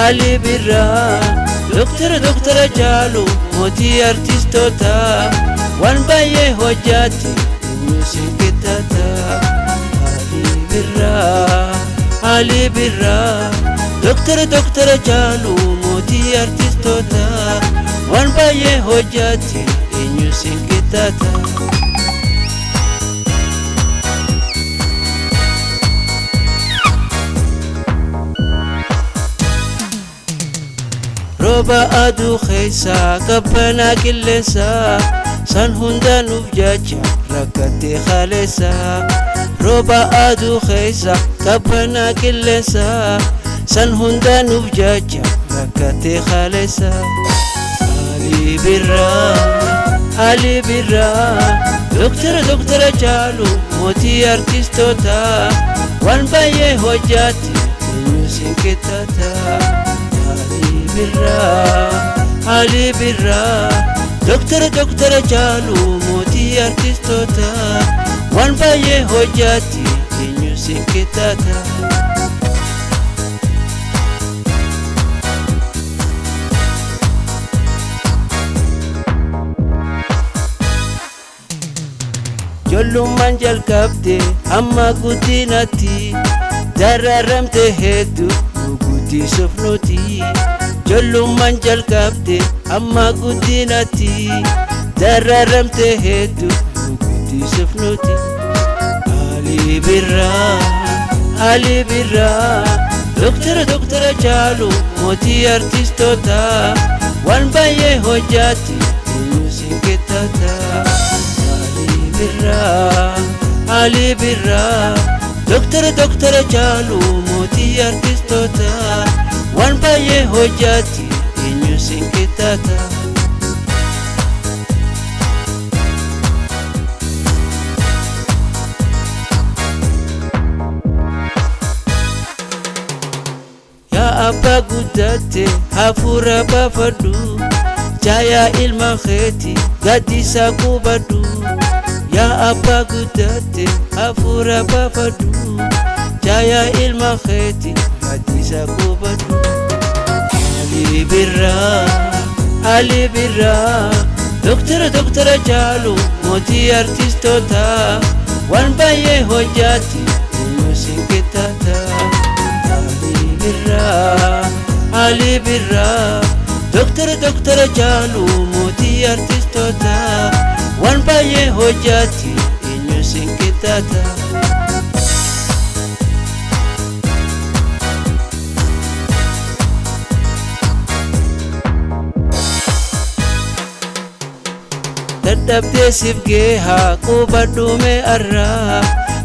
Ali Birraa Doktora Jaalu mootii artistoota waan baay'ee hojjate muuziqeetata Ali Birraa Doktora Jaalu mootii artistoota waan baay'ee hojjate muuziqeetata Roba aduu keessa qabbana qilleensa san hunda nuuf jecha rakkate khaleessa Roba aduu keessa qabbana qilleensa san hunda nuuf jecha rakkate khaleessa Ali Birraa Doktora Jaalu mootii artistoota waan baay'ee hojjate muuziqeetata Ali Birraa Doktora Jaalu mootii artistoota waan baay'ee hojjate muuziqeetata Jollumaan jalqabde amma guddinatti dararamte hedduu guddisuuf nuti Jollumaan jalqabde amma guddinatti dararamte hedduu guddisuuf nuti Ali Birraa Doktora Jaalu mootii artistoota waan baay'ee hojjate muuziqeetata Ali Birraa Doktora Jaalu mootii artistoota waan baay'ee hojjate muuziqeetata Yaa abbaa guddate hafuura baafadhu Jaayaa ilma keeti gaddisa qubadhu Yaa abbaa guddate hafuura baafadhu Jaayaa ilma keeti gaddisa qubadhu Ali Birraa Doktora Jaalu mootii artistoota waan baay'ee hojjate muuziqeetata Ali Birraa Doktora Jaalu mootii artistoota waan baay'ee hojjate muuziqeetata Dadhabdee siif geehaa qubadhume arraa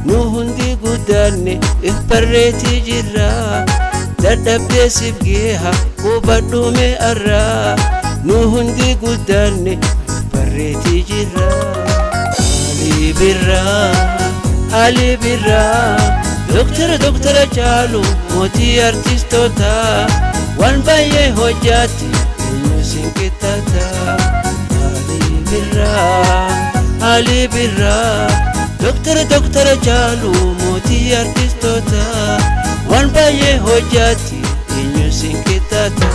nu hundi guddanne if barreetii jirra Dadhabdee siif geehaa qubadhume arraa nu hundi guddanne if barreetii jirra Ali Birraa Doktora Jaalu mootii artistoota waan baay'ee hojjate muuziqeetata Ali Birraa Doktora Jaalu mootii artistoota waan baay'ee hojjate muuziqeetata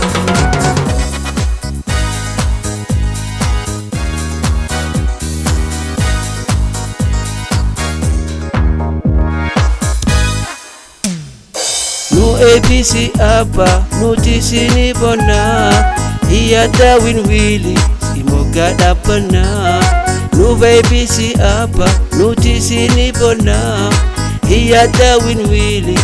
Nu ABC abba nuti sini bona Iyada winwili simoga dabana Nu ABC abba nuti sini bona Iyada winwili